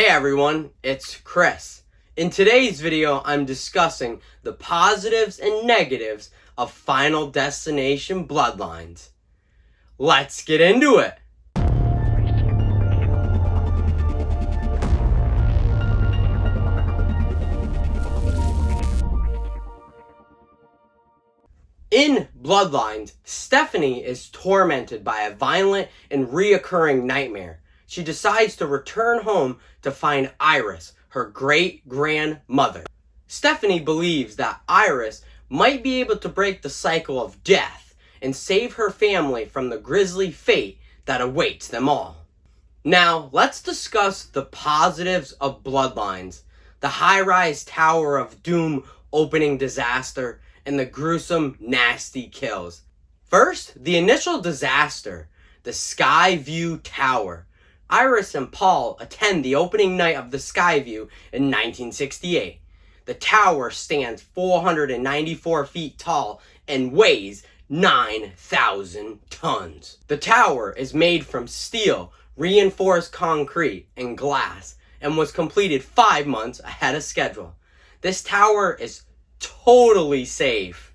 Hey everyone, it's Chris. In today's video, I'm discussing the positives and negatives of Final Destination Bloodlines. Let's get into it! In Bloodlines, Stefani is tormented by a violent and reoccurring nightmare. She decides to return home to find Iris, her great-grandmother. Stefani believes that Iris might be able to break the cycle of death and save her family from the grisly fate that awaits them all. Now, let's discuss the positives of Bloodlines, the high-rise Tower of Doom opening disaster, and the gruesome, nasty kills. First, the initial disaster, the Skyview Tower. Iris and Paul attend the opening night of the Skyview in 1968. The tower stands 494 feet tall and weighs 9,000 tons. The tower is made from steel, reinforced concrete, and glass, and was completed 5 months ahead of schedule. This tower is totally safe.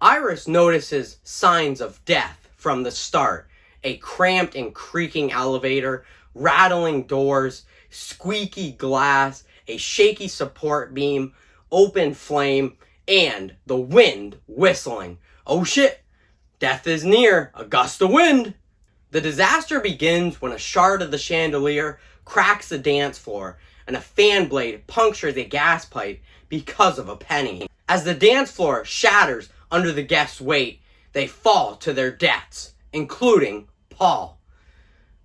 Iris notices signs of death from the start. A cramped and creaking elevator, rattling doors, squeaky glass, a shaky support beam, open flame, and the wind whistling. Oh shit, death is near, a gust of wind. The disaster begins when a shard of the chandelier cracks the dance floor and a fan blade punctures a gas pipe because of a penny. As the dance floor shatters under the guests' weight, they fall to their deaths, including Paul.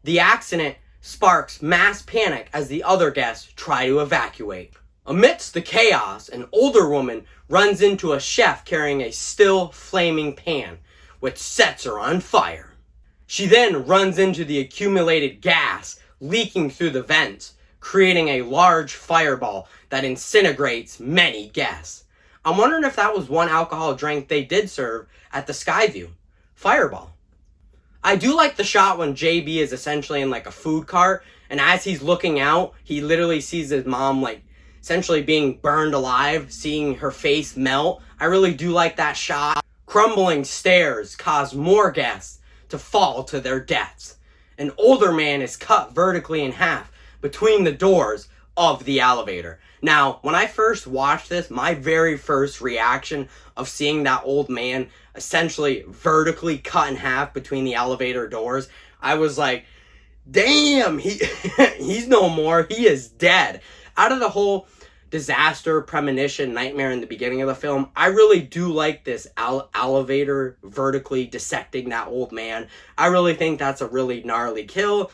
The accident sparks mass panic as the other guests try to evacuate. Amidst the chaos, an older woman runs into a chef carrying a still flaming pan, which sets her on fire. She then runs into the accumulated gas leaking through the vents, creating a large fireball that incinerates many guests. I'm wondering if that was one alcohol drink they did serve at the Skyview. Fireball. I do like the shot when JB is essentially in like a food cart, and as he's looking out, he literally sees his mom like essentially being burned alive, seeing her face melt. I really do like that shot. Crumbling stairs cause more guests to fall to their deaths. An older man is cut vertically in half between the doors of the elevator. Now, when I first watched this, my very first reaction of seeing that old man essentially vertically cut in half between the elevator doors, I was like, damn, he's no more, he is dead. Out of the whole disaster, premonition, nightmare in the beginning of the film, I really do like this elevator vertically dissecting that old man. I really think that's a really gnarly kill.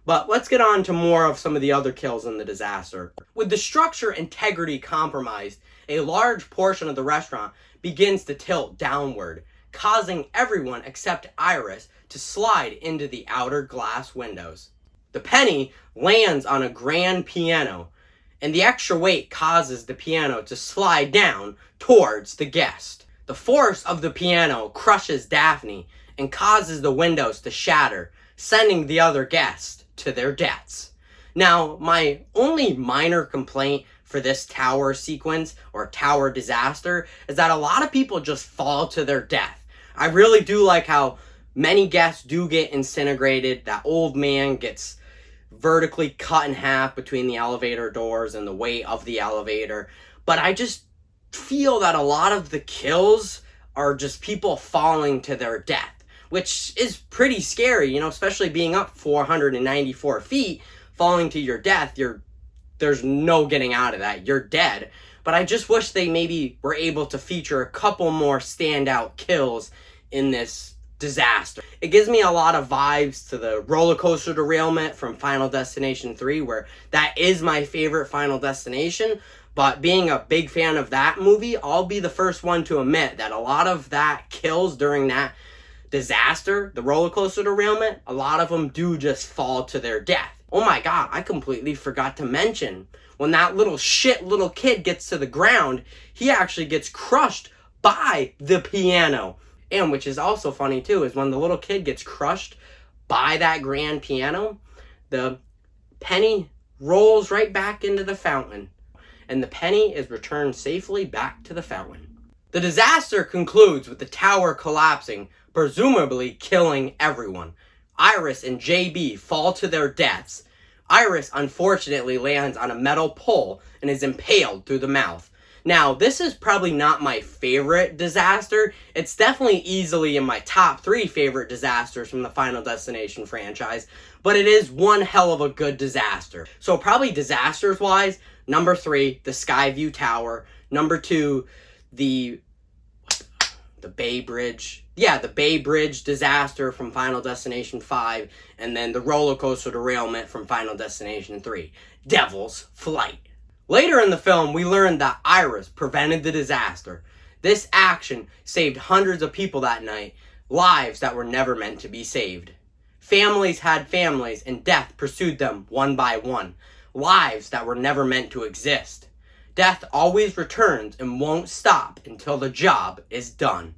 But let's get on to more of some of the other kills in the disaster. With the structure integrity compromised, a large portion of the restaurant begins to tilt downward, causing everyone except Iris to slide into the outer glass windows. The penny lands on a grand piano, and the extra weight causes the piano to slide down towards the guest. The force of the piano crushes Daphne and causes the windows to shatter, sending the other guests to their deaths. Now, my only minor complaint for this tower sequence or tower disaster is that a lot of people just fall to their death. I really do like how many guests do get incinerated. That old man gets vertically cut in half between the elevator doors and the weight of the elevator. But I just feel that a lot of the kills are just people falling to their death, which is pretty scary, you know, especially being up 494 feet, falling to your death. There's no getting out of that. You're dead. But I just wish they maybe were able to feature a couple more standout kills in this disaster. It gives me a lot of vibes to the roller coaster derailment from Final Destination 3, where that is my favorite Final Destination. But being a big fan of that movie, I'll be the first one to admit that a lot of that kills during that disaster, the roller coaster derailment, a lot of them do just fall to their death. Oh my god, I completely forgot to mention, when that little kid gets to the ground, he actually gets crushed by the piano. And which is also funny too, is when the little kid gets crushed by that grand piano, the penny rolls right back into the fountain, and the penny is returned safely back to the fountain. The disaster concludes with the tower collapsing, presumably killing everyone. Iris and JB fall to their deaths. Iris unfortunately lands on a metal pole and is impaled through the mouth. Now, this is probably not my favorite disaster. It's definitely easily in my top 3 favorite disasters from the Final Destination franchise, but it is one hell of a good disaster. So probably disasters-wise, number 3, the Skyview Tower. Number 2, the Bay Bridge. Yeah, the Bay Bridge disaster from Final Destination 5, and then the roller coaster derailment from Final Destination 3. Devil's Flight. Later in the film, we learned that Iris prevented the disaster. This action saved hundreds of people that night, lives that were never meant to be saved. Families had families, and death pursued them one by one. Lives that were never meant to exist. Death always returns and won't stop until the job is done.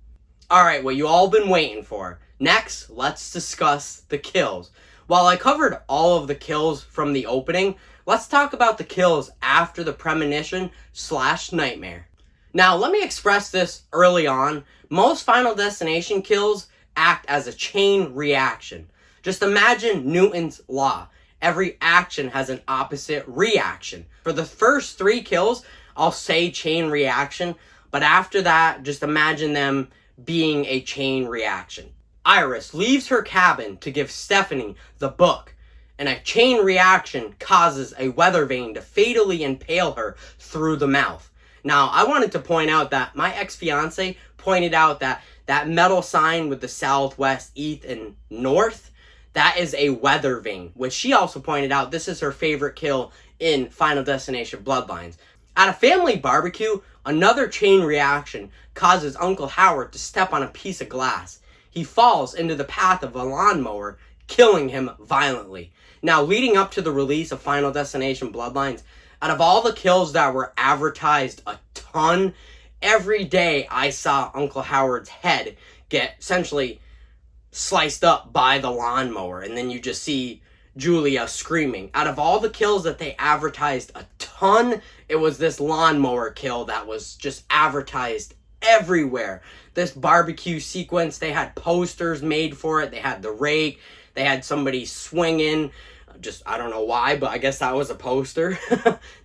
Alright, what you all been waiting for. Next, let's discuss the kills. While I covered all of the kills from the opening, let's talk about the kills after the premonition / nightmare. Now, let me express this early on. Most Final Destination kills act as a chain reaction. Just imagine Newton's law. Every action has an opposite reaction. For the first 3 kills, I'll say chain reaction, but after that, just imagine them being a chain reaction. Iris leaves her cabin to give Stefani the book, and a chain reaction causes a weather vane to fatally impale her through the mouth. Now, I wanted to point out that my ex-fiance pointed out that that metal sign with the southwest, east, and north, that is a weather vane, which she also pointed out this is her favorite kill in Final Destination Bloodlines. At a family barbecue, another chain reaction causes Uncle Howard to step on a piece of glass. He falls into the path of a lawnmower, killing him violently. Now, leading up to the release of Final Destination Bloodlines, out of all the kills that were advertised a ton, every day I saw Uncle Howard's head get essentially sliced up by the lawnmower, and then you just see Julia screaming. Out of all the kills that they advertised a ton, it was this lawnmower kill that was just advertised everywhere. This barbecue sequence, they had posters made for it. They had the rake. They had somebody swinging. Just, I don't know why, but I guess that was a poster.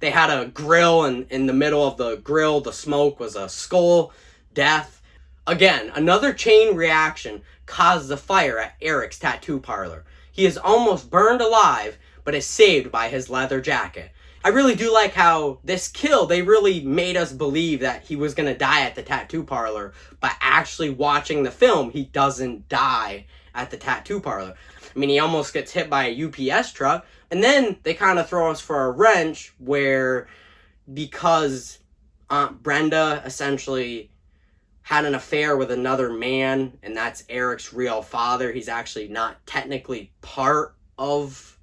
They had a grill, and in the middle of the grill, the smoke was a skull. Death. Again, another chain reaction caused a fire at Eric's tattoo parlor. He is almost burned alive, but is saved by his leather jacket. I really do like how this kill, they really made us believe that he was going to die at the tattoo parlor, but actually watching the film, he doesn't die at the tattoo parlor. I mean, he almost gets hit by a UPS truck, and then they kind of throw us for a wrench where, because Aunt Brenda essentially had an affair with another man, and that's Eric's real father, he's actually not technically part of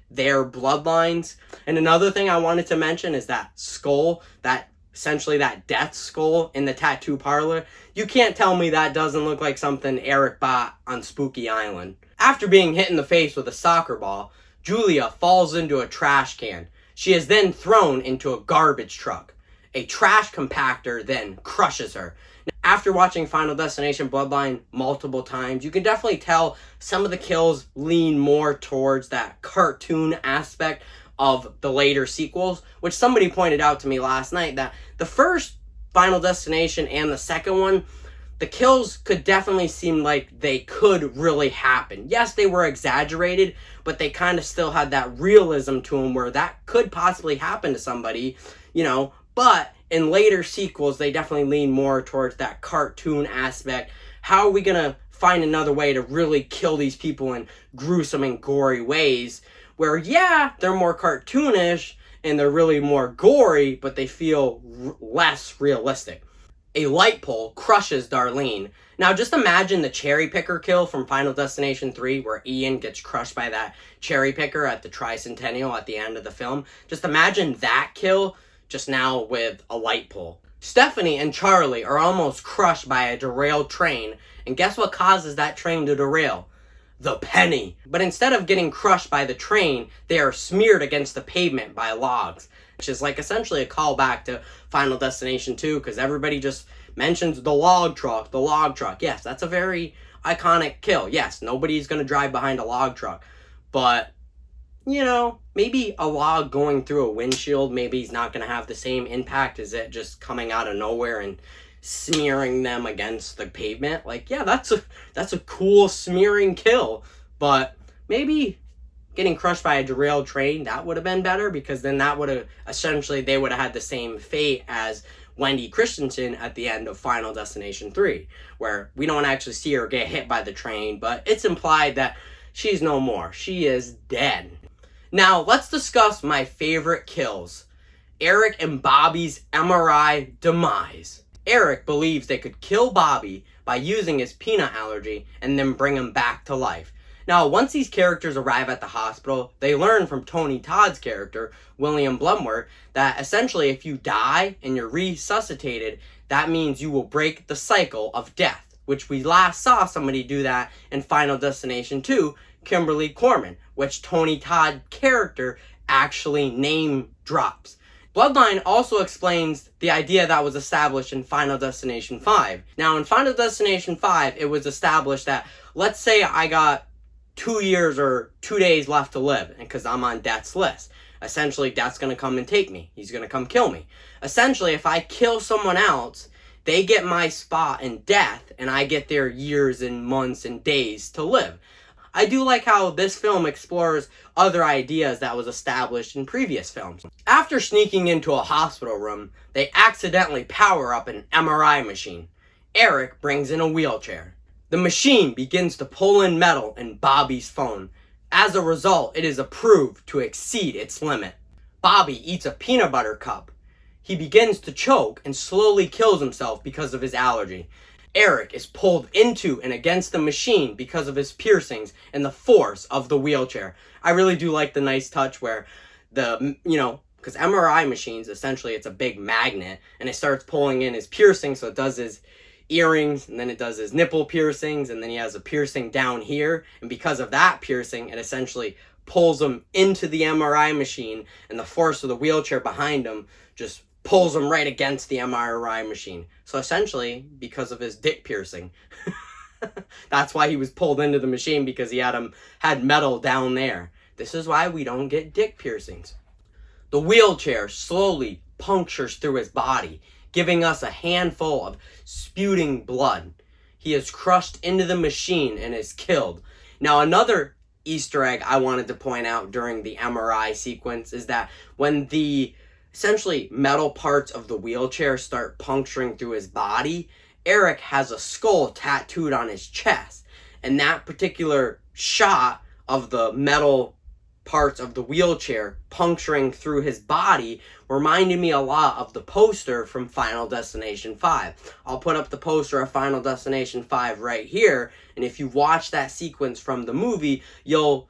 their bloodlines. And another thing I wanted to mention is that skull, that essentially that death skull in the tattoo parlor. You can't tell me that doesn't look like something Eric bought on Spooky Island. After being hit in the face with a soccer ball, Julia falls into a trash can. She is then thrown into a garbage truck. A trash compactor then crushes her. After watching Final Destination Bloodline multiple times, you can definitely tell some of the kills lean more towards that cartoon aspect of the later sequels, which somebody pointed out to me last night that the first Final Destination and the second one, the kills could definitely seem like they could really happen. Yes, they were exaggerated, but they kind of still had that realism to them where that could possibly happen to somebody, you know, but in later sequels, they definitely lean more towards that cartoon aspect. How are we going to find another way to really kill these people in gruesome and gory ways? Where, yeah, they're more cartoonish and they're really more gory, but they feel less realistic. A light pole crushes Darlene. Now, just imagine the cherry picker kill from Final Destination 3, where Ian gets crushed by that cherry picker at the Tricentennial at the end of the film. Just imagine that kill, just now with a light pole. Stefani and Charlie are almost crushed by a derailed train, and guess what causes that train to derail? the penny. But instead of getting crushed by the train, they are smeared against the pavement by logs, which is like essentially a callback to Final Destination 2, because everybody just mentions the log truck, the log truck. Yes, that's a very iconic kill. Yes, nobody's going to drive behind a log truck, but you know, maybe a log going through a windshield, maybe he's not going to have the same impact as it just coming out of nowhere and smearing them against the pavement. Like, yeah, that's a cool smearing kill, but maybe getting crushed by a derailed train, that would have been better, because then that would have essentially, they would have had the same fate as Wendy Christensen at the end of Final Destination 3, where we don't actually see her get hit by the train, but it's implied that she's no more. She is dead. Now, let's discuss my favorite kills. Eric and Bobby's MRI demise. Eric believes they could kill Bobby by using his peanut allergy and then bring him back to life. Now, once these characters arrive at the hospital, they learn from Tony Todd's character, William Blumwer, that essentially if you die and you're resuscitated, that means you will break the cycle of death, which we last saw somebody do that in Final Destination 2, Kimberly Corman, which Tony Todd character actually name drops. Bloodline also explains the idea that was established in Final Destination 5. Now, in Final Destination 5, it was established that, let's say I got 2 years or 2 days left to live, because I'm on death's list. Essentially, death's going to come and take me. He's going to come kill me. Essentially, if I kill someone else, they get my spot in death, and I get their years and months and days to live. I do like how this film explores other ideas that was established in previous films. After sneaking into a hospital room, they accidentally power up an MRI machine. Eric brings in a wheelchair. The machine begins to pull in metal in Bobby's phone. As a result, it is approved to exceed its limit. Bobby eats a peanut butter cup. He begins to choke and slowly kills himself because of his allergy. Eric is pulled into and against the machine because of his piercings and the force of the wheelchair. I really do like the nice touch where because MRI machines, essentially it's a big magnet, and it starts pulling in his piercings, so it does his earrings, and then it does his nipple piercings, and then he has a piercing down here, and because of that piercing, it essentially pulls him into the MRI machine, and the force of the wheelchair behind him just pulls him right against the MRI machine. So essentially, because of his dick piercing. That's why he was pulled into the machine, because he had metal down there. This is why we don't get dick piercings. The wheelchair slowly punctures through his body, giving us a handful of spewing blood. He is crushed into the machine and is killed. Now, another Easter egg I wanted to point out during the MRI sequence is that when the essentially metal parts of the wheelchair start puncturing through his body, Eric has a skull tattooed on his chest. And that particular shot of the metal parts of the wheelchair puncturing through his body reminded me a lot of the poster from Final Destination 5. I'll put up the poster of Final Destination 5 right here, and if you watch that sequence from the movie, you'll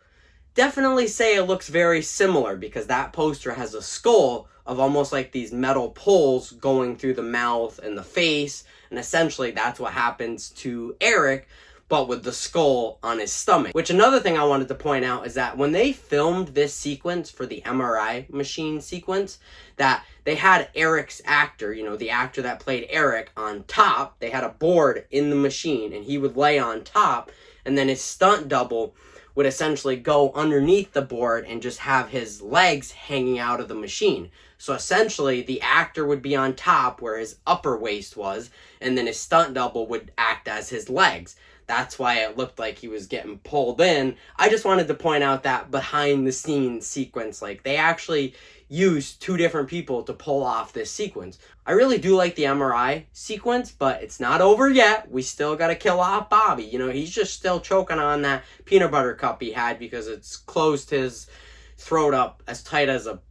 definitely say it looks very similar, because that poster has a skull of almost like these metal poles going through the mouth and the face, and essentially that's what happens to Eric, but with the skull on his stomach. Which, another thing I wanted to point out is that when they filmed this sequence for the MRI machine sequence, that they had Eric's actor, the actor that played Eric, on top. They had a board in the machine, and he would lay on top, and then his stunt double would essentially go underneath the board and just have his legs hanging out of the machine. So essentially, the actor would be on top where his upper waist was, and then his stunt double would act as his legs. That's why it looked like he was getting pulled in. I just wanted to point out that behind the scenes sequence, like they actually used two different people to pull off this sequence. I really do like the MRI sequence, but it's not over yet. We still got to kill off Bobby. He's just still choking on that peanut butter cup he had because it's closed his throat up as tight as a...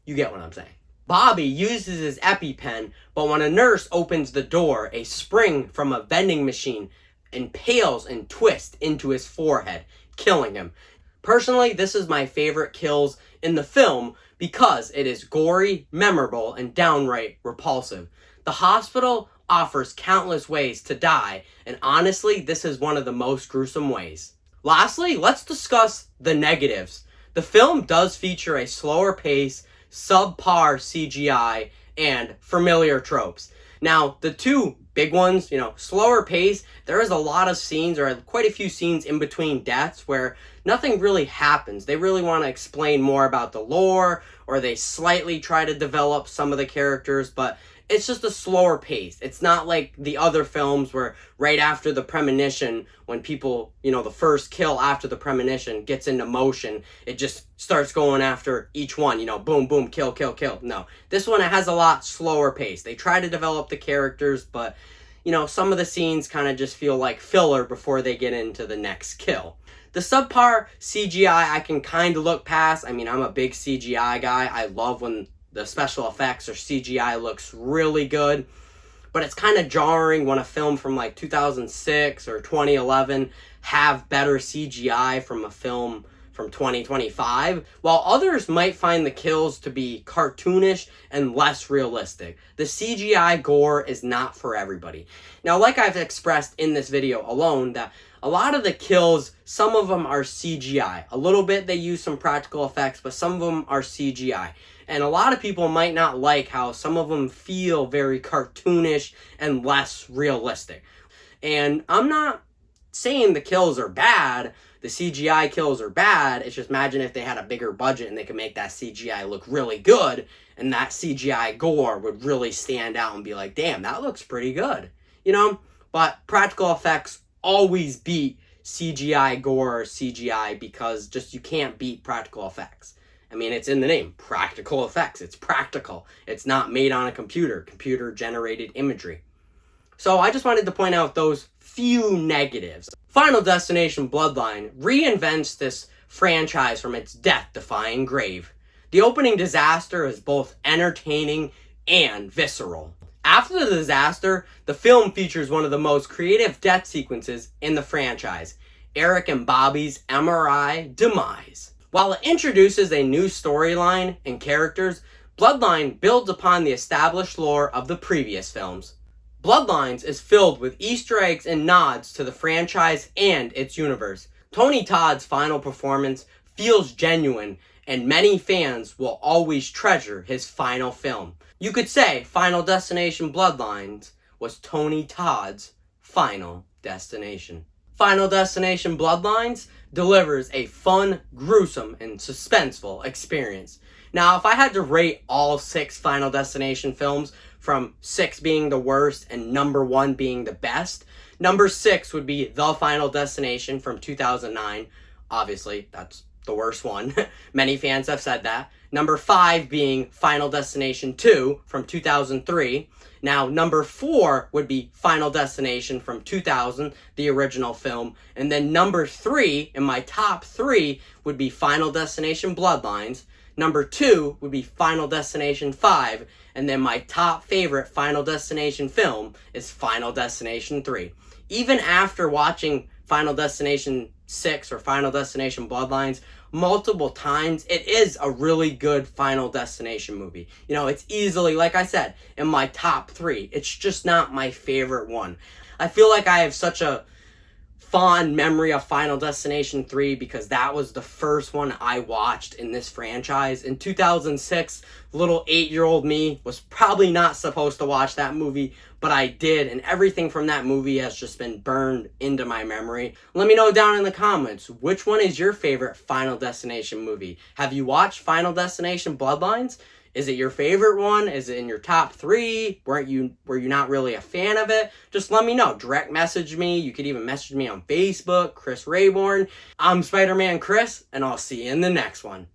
You get what I'm saying. Bobby uses his EpiPen, but when a nurse opens the door, a spring from a vending machine impales and twists into his forehead, killing him. Personally, this is my favorite kills in the film because it is gory, memorable, and downright repulsive. The hospital offers countless ways to die, and honestly, this is one of the most gruesome ways. Lastly, let's discuss the negatives. The film does feature a slower pace, subpar CGI, and familiar tropes. Now, the two big ones, slower pace, there is a lot of scenes, or quite a few scenes in between deaths where nothing really happens. They really want to explain more about the lore, or they slightly try to develop some of the characters, but it's just a slower pace. It's not like the other films where right after the premonition, when people, the first kill after the premonition gets into motion, it just starts going after each one, boom, boom, kill, kill, kill. No, this one, it has a lot slower pace. They try to develop the characters, but, some of the scenes kind of just feel like filler before they get into the next kill. The subpar CGI, I can kind of look past. I'm a big CGI guy. I love when the special effects or CGI looks really good, but it's kind of jarring when a film from like 2006 or 2011 have better CGI from a film from 2025, while others might find the kills to be cartoonish and less realistic. The CGI gore is not for everybody. Now, like I've expressed in this video alone, that a lot of the kills, some of them are CGI. A little bit they use some practical effects, but some of them are CGI. And a lot of people might not like how some of them feel very cartoonish and less realistic. And I'm not saying the kills are bad, the CGI kills are bad. It's just, imagine if they had a bigger budget and they could make that CGI look really good, and that CGI gore would really stand out and be like, damn, that looks pretty good. But practical effects always beat CGI gore or CGI, because just you can't beat practical effects. It's in the name, practical effects. It's practical. It's not made on a computer-generated imagery. So I just wanted to point out those few negatives. Final Destination Bloodline reinvents this franchise from its death-defying grave. The opening disaster is both entertaining and visceral. After the disaster, the film features one of the most creative death sequences in the franchise, Eric and Bobby's MRI demise. While it introduces a new storyline and characters, Bloodline builds upon the established lore of the previous films. Bloodlines is filled with Easter eggs and nods to the franchise and its universe. Tony Todd's final performance feels genuine, and many fans will always treasure his final film. You could say Final Destination Bloodlines was Tony Todd's final destination. Final Destination Bloodlines delivers a fun, gruesome, and suspenseful experience. Now, if I had to rate all 6 Final Destination films, from 6 being the worst and number 1 being the best, number 6 would be The Final Destination from 2009. Obviously, that's the worst one. Many fans have said that. Number 5 being Final Destination 2 from 2003. Now, number 4 would be Final Destination from 2000, the original film. And then number 3, in my top 3, would be Final Destination Bloodlines. Number 2 would be Final Destination 5. And then my top favorite Final Destination film is Final Destination 3. Even after watching Final Destination 6 or Final Destination Bloodlines multiple times, it is a really good Final Destination movie. It's easily, like I said, in my top 3. It's just not my favorite one. I feel like I have such a fond memory of Final Destination 3 because that was the first one I watched in this franchise. In 2006, little 8-year-old me was probably not supposed to watch that movie, but I did, and everything from that movie has just been burned into my memory. Let me know down in the comments, which one is your favorite Final Destination movie? Have you watched Final Destination Bloodlines? Is it your favorite one? Is it in your top 3? Were you not really a fan of it? Just let me know. Direct message me. You could even message me on Facebook, Chris Rayborn. I'm Spider-ManChris, and I'll see you in the next one.